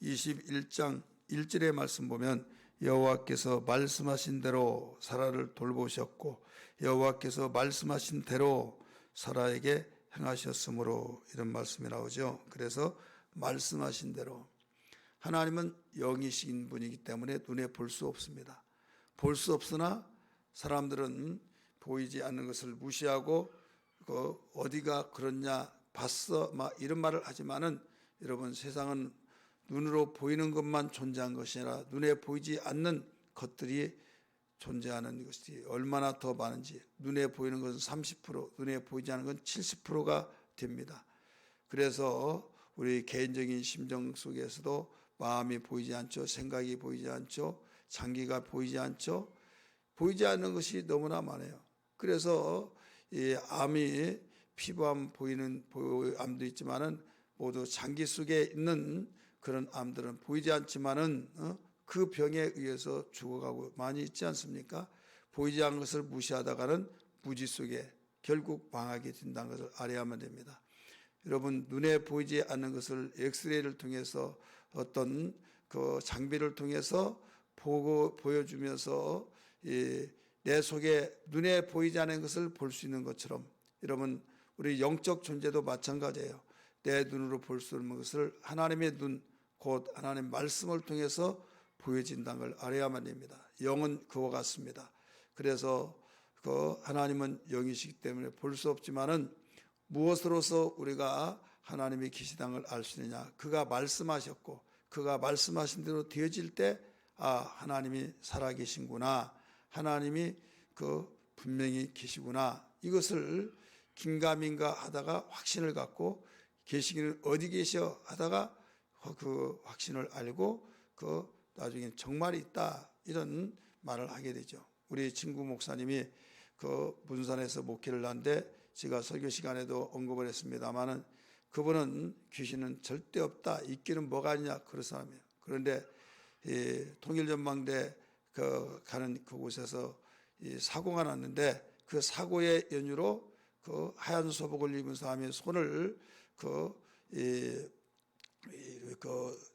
21장 1절의 말씀 보면 여호와께서 말씀하신 대로 사라를 돌보셨고 여호와께서 말씀하신 대로 사라에게 행하셨으므로 이런 말씀이 나오죠. 그래서 말씀하신 대로, 하나님은 영이신 분이기 때문에 눈에 볼 수 없습니다. 볼 수 없으나 사람들은 보이지 않는 것을 무시하고 어디가 그렇냐 봤어 막 이런 말을 하지만은, 여러분, 세상은 눈으로 보이는 것만 존재한 것이 아니라 눈에 보이지 않는 것들이 존재하는 것이 얼마나 더 많은지, 눈에 보이는 것은 30%, 눈에 보이지 않는 건 70%가 됩니다. 그래서 우리 개인적인 심정 속에서도 마음이 보이지 않죠. 생각이 보이지 않죠. 장기가 보이지 않죠. 보이지 않는 것이 너무나 많아요. 그래서 이 암이, 피부암 보이는 암도 있지만은 모두 장기 속에 있는 그런 암들은 보이지 않지만은 그 병에 의해서 죽어가고 많이 있지 않습니까? 보이지 않는 것을 무시하다가는 무지 속에 결국 망하게 된다는 것을 알아야만 됩니다. 여러분, 눈에 보이지 않는 것을 엑스레이를 통해서 어떤 그 장비를 통해서 보여주면서 내 속에 눈에 보이지 않는 것을 볼 수 있는 것처럼, 여러분, 우리 영적 존재도 마찬가지예요. 내 눈으로 볼 수 없는 것을 하나님의 눈, 곧 하나님의 말씀을 통해서 보여진다는 걸 알아야만 됩니다. 영은 그와 같습니다. 그래서 하나님은 영이시기 때문에 볼 수 없지만은 무엇으로서 우리가 하나님이 계시다는 걸 알 수 있느냐? 그가 말씀하셨고 그가 말씀하신 대로 되어질 때, 하나님이 살아계신구나, 하나님이 분명히 계시구나, 이것을 긴가민가 하다가 확신을 갖고, 계시기는 어디 계셔 하다가 그 확신을 알고 나중에 정말이 있다, 이런 말을 하게 되죠. 우리 친구 목사님이 문산에서 목회를 하는데 제가 설교 시간에도 언급을 했습니다만은, 그분은 귀신은 절대 없다, 있기는 뭐가 있냐, 그런 사람이에요. 그런데 통일전망대 가는 그곳에서 사고가 났는데, 그 사고의 연유로 하얀 소복을 입은 사람이 손을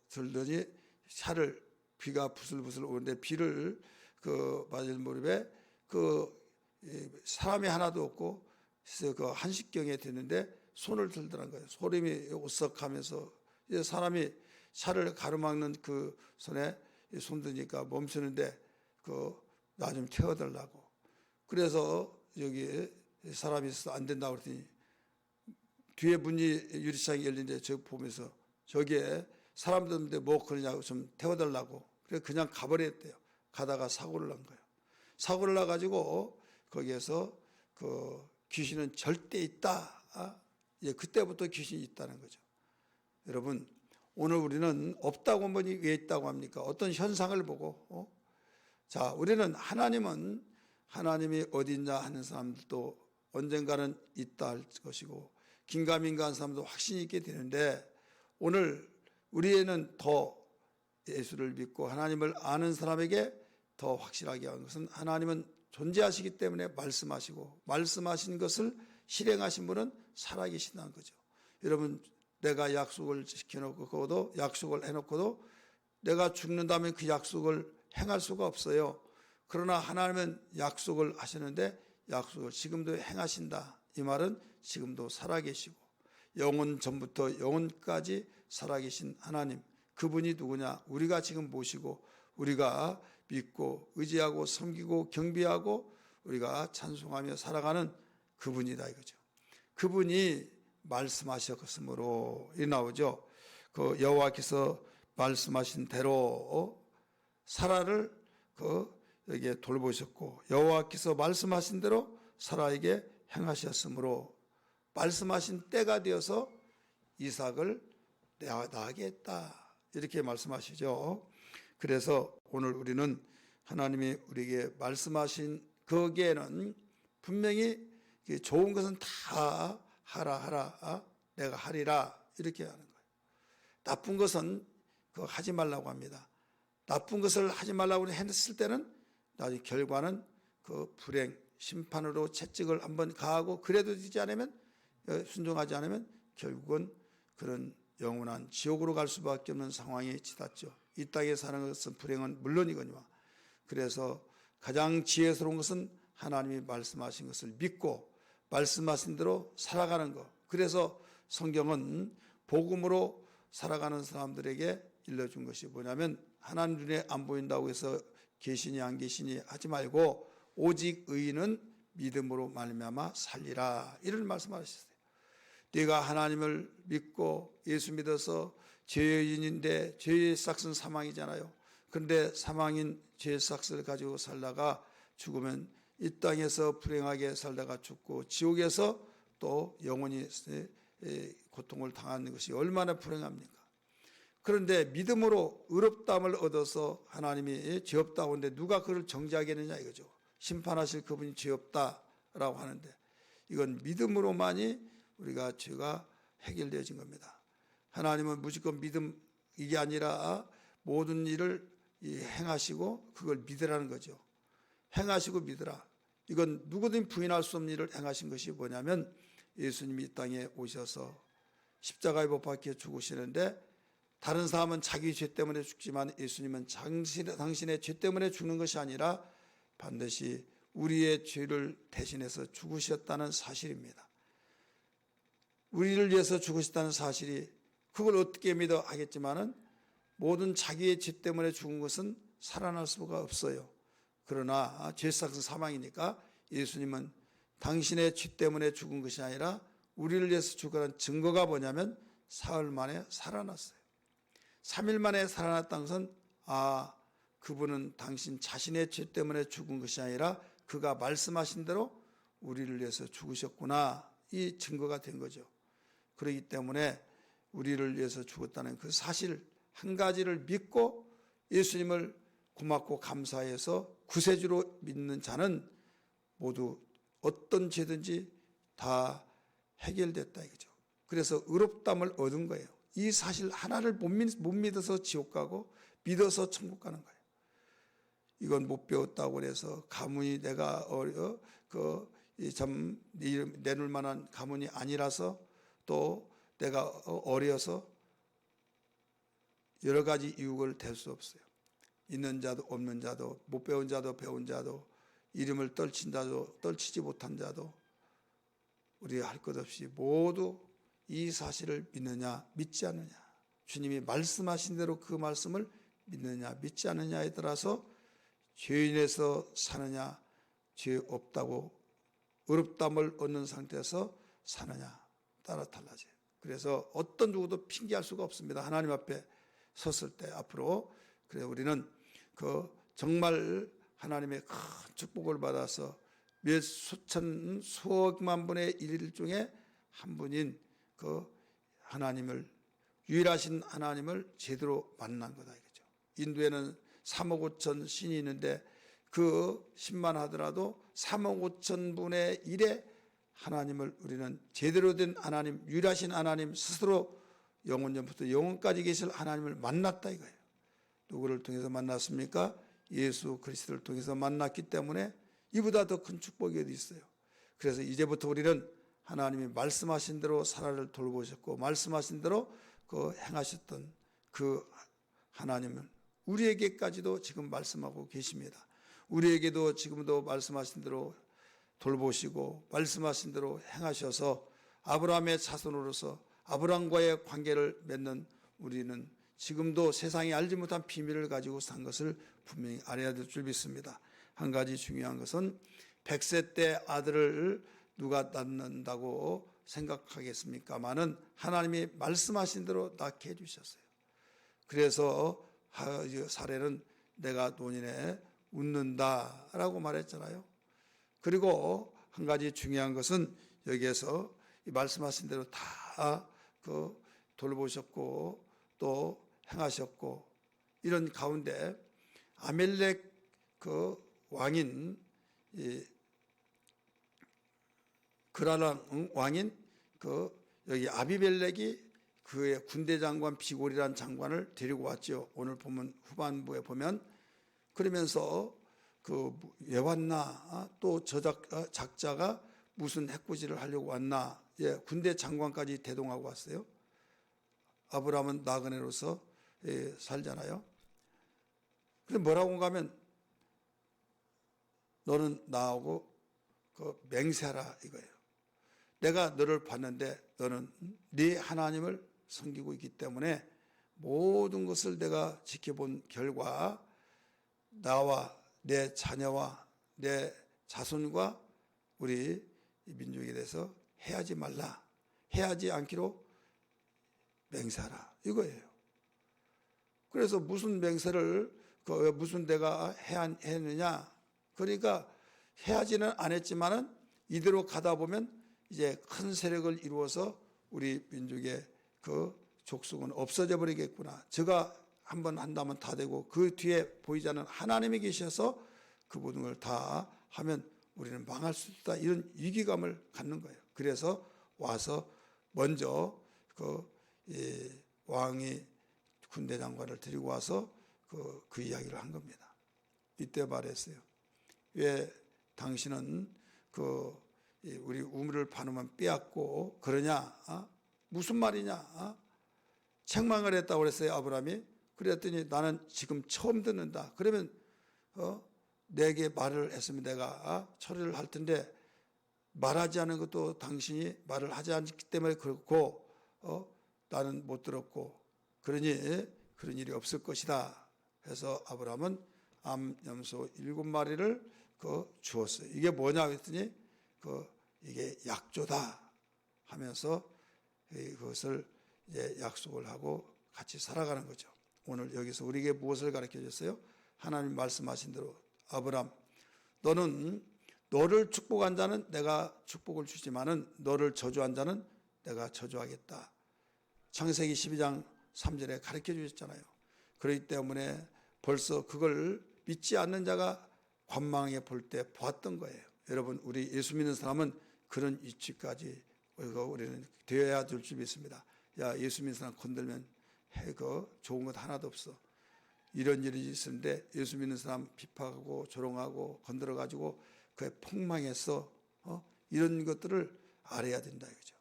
들더니 차를, 비가 부슬부슬 오는데 비를 맞을 무렵에 사람이 하나도 없고 한식경에 됐는데 손을 들더란 거예요. 소름이 오싹하면서 사람이 차를 가로막는 그 손에 손 드니까 멈추는데 나 좀 태워달라고. 그래서 여기 사람이 있어서 안 된다고 그랬더니 뒤에 문이 유리창이 열리는데 저 보면서 저기에 사람들 없는데 뭐 그러냐고 좀 태워달라고. 그래 그냥 가버렸대요. 가다가 사고를 난 거예요. 사고를 나가지고 거기에서 귀신은 절대 있다. 그때부터 귀신이 있다는 거죠. 여러분, 오늘 우리는 없다고 보니 왜 있다고 합니까? 어떤 현상을 보고. 자, 우리는 하나님이 어디 있냐 하는 사람들도 언젠가는 있다 할 것이고, 긴가민가한 사람도 확신이 있게 되는데, 오늘 우리에는 더 예수를 믿고 하나님을 아는 사람에게 더 확실하게 하는 것은, 하나님은 존재하시기 때문에 말씀하시고 말씀하신 것을 실행하신 분은 살아계신다는 거죠. 여러분, 내가 약속을 지켜놓고도, 약속을 해놓고도 내가 죽는다면 그 약속을 행할 수가 없어요. 그러나 하나님은 약속을 하셨는데 약속을 지금도 행하신다. 이 말은 지금도 살아계시고 영원 전부터 영원까지 살아계신 하나님, 그분이 누구냐? 우리가 지금 모시고 우리가 믿고 의지하고 섬기고 경배하고 우리가 찬송하며 살아가는 그분이다 이거죠. 그분이 말씀하셨으므로 이 나오죠. 여호와께서 말씀하신 대로 사라를 여기에 돌보셨고, 여호와께서 말씀하신 대로 사라에게 행하셨으므로, 말씀하신 때가 되어서 이삭을 낳게 했다, 이렇게 말씀하시죠. 그래서 오늘 우리는 하나님이 우리에게 말씀하신 거기에는 분명히 좋은 것은 다 하라 내가 하리라, 이렇게 하는 거예요. 나쁜 것은 그거 하지 말라고 합니다. 나쁜 것을 하지 말라고 했을 때는 나중에 결과는 불행, 심판으로 채찍을 한번 가하고, 그래도 되지 않으면, 순종하지 않으면 결국은 그런 영원한 지옥으로 갈 수밖에 없는 상황에 치닫죠. 이 땅에 사는 것은 불행은 물론이거니와 그래서 가장 지혜스러운 것은 하나님이 말씀하신 것을 믿고 말씀하신 대로 살아가는 것. 그래서 성경은 복음으로 살아가는 사람들에게 일러준 것이 뭐냐면 하나님 눈에 안 보인다고 해서 계시니 안 계시니 하지 말고 오직 의인은 믿음으로 말미암아 살리라 이런 말씀하셨어요. 네가 하나님을 믿고 예수 믿어서 죄인인데 죄의 삭은 사망이잖아요. 그런데 사망인 죄의 삭을 가지고 살다가 죽으면 이 땅에서 불행하게 살다가 죽고 지옥에서 또 영원히 고통을 당하는 것이 얼마나 불행합니까? 그런데 믿음으로 의롭다함을 얻어서 하나님이 죄 없다고 하는데 누가 그를 정죄하겠느냐 이거죠. 심판하실 그분이 죄 없다라고 하는데 이건 믿음으로만이 우리가 죄가 해결되어진 겁니다. 하나님은 무조건 믿음 이게 아니라 모든 일을 행하시고 그걸 믿으라는 거죠. 행하시고 믿으라. 이건 누구든 부인할 수 없는 일을 행하신 것이 뭐냐면 예수님이 이 땅에 오셔서 십자가에 못 박혀 죽으시는데 다른 사람은 자기 죄 때문에 죽지만 예수님은 당신의 죄 때문에 죽는 것이 아니라 반드시 우리의 죄를 대신해서 죽으셨다는 사실입니다. 우리를 위해서 죽으셨다는 사실이 그걸 어떻게 믿어 하겠지만은 모든 자기의 죄 때문에 죽은 것은 살아날 수가 없어요. 그러나 죄삭은 사망이니까 예수님은 당신의 죄 때문에 죽은 것이 아니라 우리를 위해서 죽으라는 증거가 뭐냐면 사흘 만에 살아났어요. 3일 만에 살아났다는 것은 그분은 당신 자신의 죄 때문에 죽은 것이 아니라 그가 말씀하신 대로 우리를 위해서 죽으셨구나 이 증거가 된 거죠. 그렇기 때문에 우리를 위해서 죽었다는 그 사실 한 가지를 믿고 예수님을 고맙고 감사해서 구세주로 믿는 자는 모두 어떤 죄든지 다 해결됐다 이거죠. 그래서 의롭다함을 얻은 거예요. 이 사실 하나를 못 믿어서 지옥 가고 믿어서 천국 가는 거예요. 이건 못 배웠다고 해서 가문이 내가 내놓을 만한 가문이 아니라서 또 내가 어려서 여러 가지 이유를 댈 수 없어요. 있는 자도 없는 자도 못 배운 자도 배운 자도 이름을 떨친 자도 떨치지 못한 자도 우리가 할 것 없이 모두 이 사실을 믿느냐 믿지 않느냐 주님이 말씀하신 대로 그 말씀을 믿느냐 믿지 않느냐에 따라서 죄인에서 사느냐 죄 없다고 의롭다함을 얻는 상태에서 사느냐 따라 달라져요. 그래서 어떤 누구도 핑계할 수가 없습니다. 하나님 앞에 섰을 때 앞으로 그래 우리는 정말 하나님의 큰 축복을 받아서 몇 수천 수억만 분의 일 중에 한 분인 하나님을 유일하신 하나님을 제대로 만난 거다 이거죠. 인도에는 3억 5천 신이 있는데 그 신만 하더라도 3억 5천 분의 1의 하나님을 우리는 제대로 된 하나님 유일하신 하나님 스스로 영원전부터 영원까지 계실 하나님을 만났다 이거예요. 누구를 통해서 만났습니까? 예수 그리스도를 통해서 만났기 때문에 이보다 더 큰 축복이 어디 있어요. 그래서 이제부터 우리는 하나님이 말씀하신 대로 사라를 돌보셨고 말씀하신 대로 행하셨던 그 하나님은 우리에게까지도 지금 말씀하고 계십니다. 우리에게도 지금도 말씀하신 대로 돌보시고 말씀하신 대로 행하셔서 아브라함의 자손으로서 아브라함과의 관계를 맺는 우리는 지금도 세상이 알지 못한 비밀을 가지고 산 것을 분명히 알아야 될 줄 믿습니다. 한 가지 중요한 것은 100세 때 아들을 누가 낳는다고 생각하겠습니까마는 하나님이 말씀하신 대로 낳게 해주셨어요. 그래서 사례는 내가 노년에 웃는다라고 말했잖아요. 그리고 한 가지 중요한 것은 여기에서 말씀하신 대로 다 돌보셨고 또 행하셨고 이런 가운데 아멜렉 왕인 그라랑 왕인 여기 아비멜렉이 그의 군대 장관 비골이라는 장관을 데리고 왔죠. 오늘 보면 후반부에 보면 그러면서 왜 왔나 또 작자가 무슨 해코지를 하려고 왔나 군대 장관까지 대동하고 왔어요. 아브라함은 나그네로서 살잖아요. 근데 뭐라고 하면 너는 나하고 맹세하라 이거예요. 내가 너를 봤는데 너는 네 하나님을 섬기고 있기 때문에 모든 것을 내가 지켜본 결과 나와 내 자녀와 내 자손과 우리 민족에 대해서 해하지 말라, 해하지 않기로 맹세하라 이거예요. 그래서 무슨 맹세를 무슨 내가 했느냐? 그러니까 해하지는 않았지만은 이대로 가다 보면 이제 큰 세력을 이루어서 우리 민족의 그 족속은 없어져 버리겠구나. 제가 한번 한다면 다 되고 그 뒤에 보이지 않는 하나님이 계셔서 그 모든 걸 다 하면 우리는 망할 수 있다. 이런 위기감을 갖는 거예요. 그래서 와서 먼저 왕이 군대 장관을 데리고 와서 그 이야기를 한 겁니다. 이때 말했어요. 왜 당신은 우리 우물을 파놓으면 빼앗고 그러냐? 무슨 말이냐? 책망을 했다고 그랬어요, 아브라함이. 그랬더니 나는 지금 처음 듣는다. 그러면 내게 말을 했으면 내가 처리를 할 텐데 말하지 않은 것도 당신이 말을 하지 않기 때문에 그렇고 나는 못 들었고 그러니 그런 일이 없을 것이다. 해서 아브라함은 암염소 7마리를 주었어요. 이게 뭐냐 했더니 이게 약조다 하면서 그것을 이제 약속을 하고 같이 살아가는 거죠. 오늘 여기서 우리에게 무엇을 가르쳐 줬어요? 하나님 말씀하신 대로 아브라함 너는 너를 축복한 자는 내가 축복을 주지만은 너를 저주한 자는 내가 저주하겠다. 창세기 12장 3절에 가르쳐 주셨잖아요. 그렇기 때문에 벌써 그걸 믿지 않는 자가 관망에 볼 때 보았던 거예요. 여러분 우리 예수 믿는 사람은 그런 위치까지 우리는 되어야 될 줄 믿습니다. 야 예수 믿는 사람 건들면 좋은 것 하나도 없어. 이런 일이 있었는데 예수 믿는 사람 비판하고 조롱하고 건드려가지고 그에 폭망해서 이런 것들을 알아야 된다 이거죠.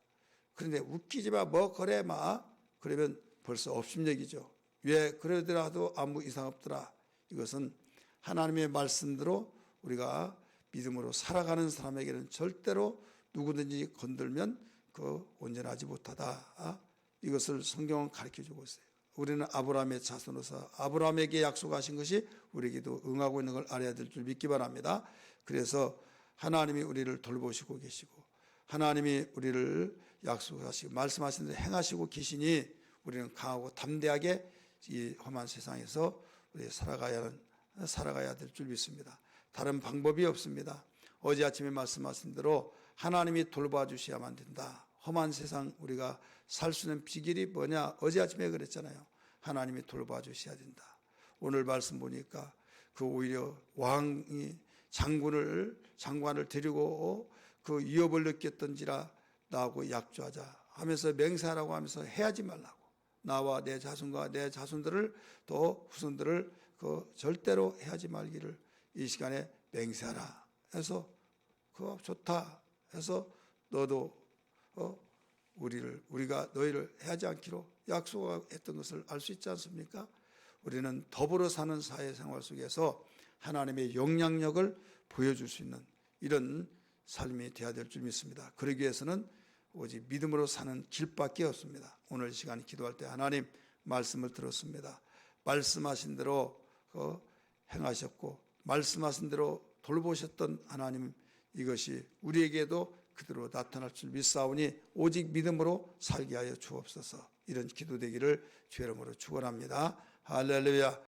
그런데 웃기지 마, 뭐 그래 마 그러면 벌써 업심여기죠. 왜 그러더라도 아무 이상 없더라. 이것은 하나님의 말씀대로 우리가 믿음으로 살아가는 사람에게는 절대로 누구든지 건들면 온전하지 못하다. 이것을 성경은 가르쳐주고 있어요. 우리는 아브라함의 자손으로서 아브라함에게 약속하신 것이 우리에게도 응하고 있는 걸 알아야 될 줄 믿기 바랍니다. 그래서 하나님이 우리를 돌보시고 계시고 하나님이 우리를 약속하시고 말씀하신 대로 행하시고 계시니 우리는 강하고 담대하게 이 험한 세상에서 우리 살아가야 될 줄 믿습니다. 다른 방법이 없습니다. 어제 아침에 말씀하신 대로 하나님이 돌봐주셔야만 된다. 험한 세상 우리가 살 수 있는 비결이 뭐냐? 어제 아침에 그랬잖아요. 하나님이 돌봐주셔야 된다. 오늘 말씀 보니까 오히려 왕이 장관을 데리고 위협을 느꼈던지라 나하고 약조하자 하면서 맹세하라고 하면서 해하지 말라고. 나와 내 자손과 내 자손들을 또 후손들을 절대로 해하지 말기를 이 시간에 맹세하라 해서 좋다 해서 너도 우리가 너희를 해하지 않기로 약속했던 것을 알 수 있지 않습니까? 우리는 더불어 사는 사회생활 속에서 하나님의 영향력을 보여줄 수 있는 이런 삶이 되어야 될 줄 믿습니다. 그러기 위해서는 오직 믿음으로 사는 길밖에 없습니다. 오늘 시간 기도할 때 하나님 말씀을 들었습니다. 말씀하신 대로 행하셨고 말씀하신 대로 돌보셨던 하나님 이것이 우리에게도 그대로 나타날 줄 믿사오니 오직 믿음으로 살게 하여 주옵소서. 이런 기도 되기를 주의 이름으로 축원합니다. 할렐루야.